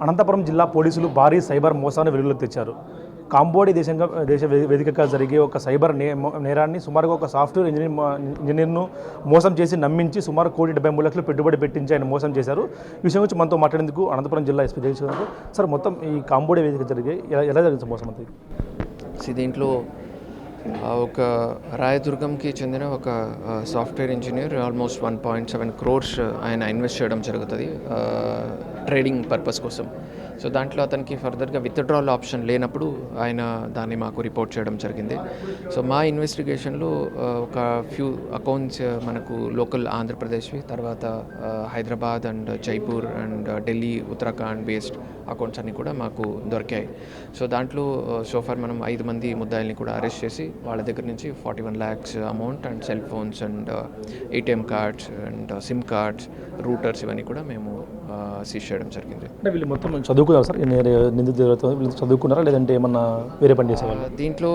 అనంతపురం జిల్లా పోలీసులు భారీ సైబర్ మోసాన్ని వెలుగులోకి తెచ్చారు. కాంబోడి దేశ వేదికగా జరిగే ఒక సైబర్ నేరాన్ని సుమారుగా ఒక సాఫ్ట్వేర్ ఇంజనీర్ను మోసం చేసి నమ్మించి సుమారు ₹1,73,00,000 పెట్టుబడి పెట్టించి ఆయన మోసం చేశారు. ఈ విషయం గురించి మనతో మాట్లాడేందుకు అనంతపురం జిల్లా ఎస్పీ జగదీశ్వర్ గారు. సార్, మొత్తం ఈ కాంబోడి వేదిక జరిగే ఎలా జరిగింది మోసం అంతా? దీంట్లో ఒక రాయదుర్గంకి చెందిన ఒక సాఫ్ట్వేర్ ఇంజనీర్ ఆల్మోస్ట్ 1.7 crores ఆయన ఇన్వెస్ట్ చేయడం జరుగుతుంది ట్రేడింగ్ పర్పస్ కోసం. సో దాంట్లో అతనికి ఫర్దర్గా విత్డ్రాల్ ఆప్షన్ లేనప్పుడు ఆయన దాన్ని మాకు రిపోర్ట్ చేయడం జరిగింది. సో మా ఇన్వెస్టిగేషన్లో ఒక ఫ్యూ అకౌంట్స్ మనకు లోకల్ ఆంధ్రప్రదేశ్వి, తర్వాత Hyderabad and Jaipur and Delhi, Uttarakhand based accounts అన్నీ కూడా మాకు దొరికాయి. సో దాంట్లో సోఫార్ మనం 5 మంది ముద్దాయిల్ని కూడా అరెస్ట్ చేసి వాళ్ళ దగ్గర నుంచి 41 lakhs amount and cell phones and ATM cards and SIM cards, Reuters ఇవన్నీ కూడా మేము సీజ్ చేయడం జరిగింది. అంటే వీళ్ళు మొత్తం చదువుకున్నారు సార్? వీళ్ళు చదువుకున్నారా లేదంటే ఏమన్నా వేరే పని చేసేవాళ్ళు? దీంట్లో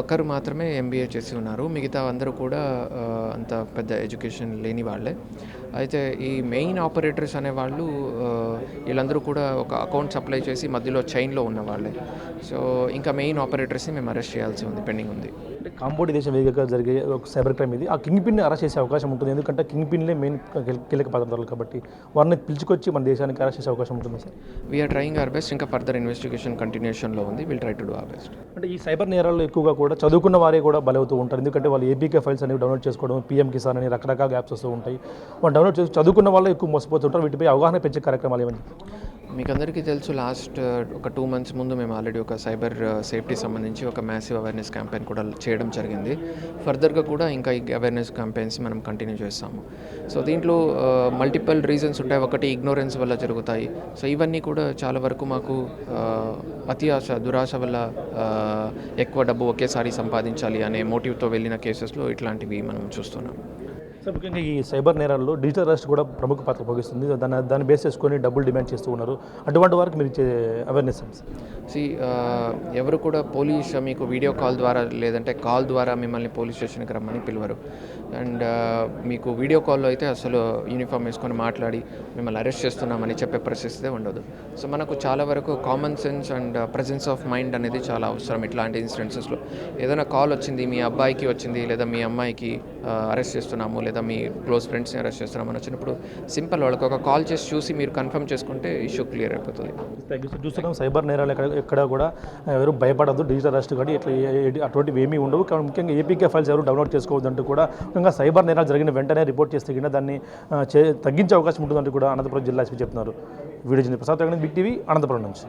ఒకరు మాత్రమే MBA చేసి ఉన్నారు, మిగతా అందరూ కూడా అంత పెద్ద ఎడ్యుకేషన్ లేని వాళ్ళే. అయితే ఈ మెయిన్ ఆపరేటర్స్ అనేవాళ్ళు వీళ్ళందరూ కూడా ఒక అకౌంట్ సప్లై చేసి మధ్యలో చైన్లో ఉన్న వాళ్ళే. సో ఇంకా మెయిన్ ఆపరేటర్స్ని మేము అరెస్ట్ చేయాల్సి ఉంది, పెండింగ్ ఉంది. అంటే కాంబోడి దేశం వేదికగా జరిగే ఒక సైబర్ క్రైమ్ ఇది. ఆ కింగ్ పిన్ని అరెస్ట్ చేసే అవకాశం ఉంటుంది, ఎందుకంటే కింగ్ పిన్లే మెయిన్ కీలక పాత్రలు కాబట్టి వారిని పిలుచుకొచ్చి మన దేశానికి అరెస్ట్ చేసే అవకాశం ఉంటుంది sir. We are trying our best. ఇంకా ఫర్దర్ ఇన్వెస్టిగేషన్ కంటిన్యూషన్లో ఉంది. Will try to do our best. అంటే ఈ సైబర్ నేరాల్లో ఎక్కువగా కూడా చదువుకున్న వారే కూడా బలవుతూ ఉంటారు, ఎందుకంటే వాళ్ళు APK ఫైల్స్ అనేవి డౌన్లోడ్ చేసుకోవడం, PM కిసాన్ అని రకరకాల యాప్స్ వస్తూ ఉంటాయి. వాళ్ళు డౌన్లోడ్ చేసి చదువుకున్న వాళ్ళు ఎక్కువ మోసపోతుంటారు. వీటిపై అవగాహన పెంచే కార్యక్రమాలు ఏమని? మీకు అందరికీ తెలుసు, లాస్ట్ ఒక 2 months ముందు మేము ఆల్రెడీ ఒక సైబర్ సేఫ్టీ సంబంధించి ఒక మ్యాసివ్ అవేర్నెస్ క్యాంపెయిన్ కూడా చేయడం జరిగింది. ఫర్దర్గా కూడా ఇంకా ఈ అవేర్నెస్ క్యాంపెయిన్స్ మనం కంటిన్యూ చేస్తాము. సో దీంట్లో మల్టిపుల్ రీజన్స్ ఉంటాయి. ఒకటి ఇగ్నోరెన్స్ వల్ల జరుగుతాయి. సో ఇవన్నీ కూడా చాలా వరకు మాకు అతి ఆశ, దురాశ వల్ల ఎక్కువ డబ్బు ఒకేసారి సంపాదించాలి అనే మోటివ్తో వెళ్ళిన కేసెస్లో ఇట్లాంటివి మనం చూస్తున్నాం. సార్, ముఖ్యంగా ఈ సైబర్ నేరాల్లో డిజిటల్ అరెస్ట్ కూడా ప్రముఖ పాత్ర పోషిస్తుంది. దాన్ని బేస్ చేసుకొని డబ్బులు డిమాండ్ చేస్తూ ఉన్నారు. అటువంటి వారికి మీరు ఇచ్చే అవేర్నెస్? ఎవరు కూడా పోలీస్ మీకు వీడియో కాల్ ద్వారా లేదంటే కాల్ ద్వారా మిమ్మల్ని పోలీస్ స్టేషన్కి రమ్మని పిలవరు. అండ్ మీకు వీడియో కాల్లో అయితే అసలు యూనిఫామ్ వేసుకొని మాట్లాడి మిమ్మల్ని అరెస్ట్ చేస్తున్నామని చెప్పే పరిస్థితి ఉండదు. సో మనకు చాలా వరకు common sense and presence of mind అనేది చాలా అవసరం. ఇట్లాంటి ఇన్సిడెన్సెస్లో ఏదైనా కాల్ వచ్చింది, మీ అబ్బాయికి వచ్చింది లేదా మీ అమ్మాయికి అరెస్ట్ చేస్తున్నాము లేదా మీ క్లోజ్ ఫ్రెండ్స్ని అరెస్ట్ చేస్తున్నామని వచ్చినప్పుడు సింపుల్ వాళ్ళకి ఒక కాల్ చేసి చూసి మీరు కన్ఫర్మ్ చేసుకుంటే ఇష్యూ క్లియర్ అయిపోతుంది. చూస్తున్నాం, సైబర్ నేరాలు ఎక్కడ కూడా ఎవరు భయపడద్దు. డిజిటల్ అరెస్ట్ కానీ ఇట్లా అటువంటివి ఏమీ ఉండవు. కానీ ముఖ్యంగా APK ఫైల్స్ ఎవరు డౌన్లోడ్ చేసుకోవద్దంటూ కూడా, ముఖ్యంగా సైబర్ నేరాలు జరిగిన వెంటనే రిపోర్ట్ చేస్తే కింద దాన్ని తగ్గించే అవకాశం ఉంటుందంటూ కూడా అనంతపురం జిల్లా ఎస్పీ చెప్తున్నారు. Video Prasad, big TV, Anantapuram నుంచి.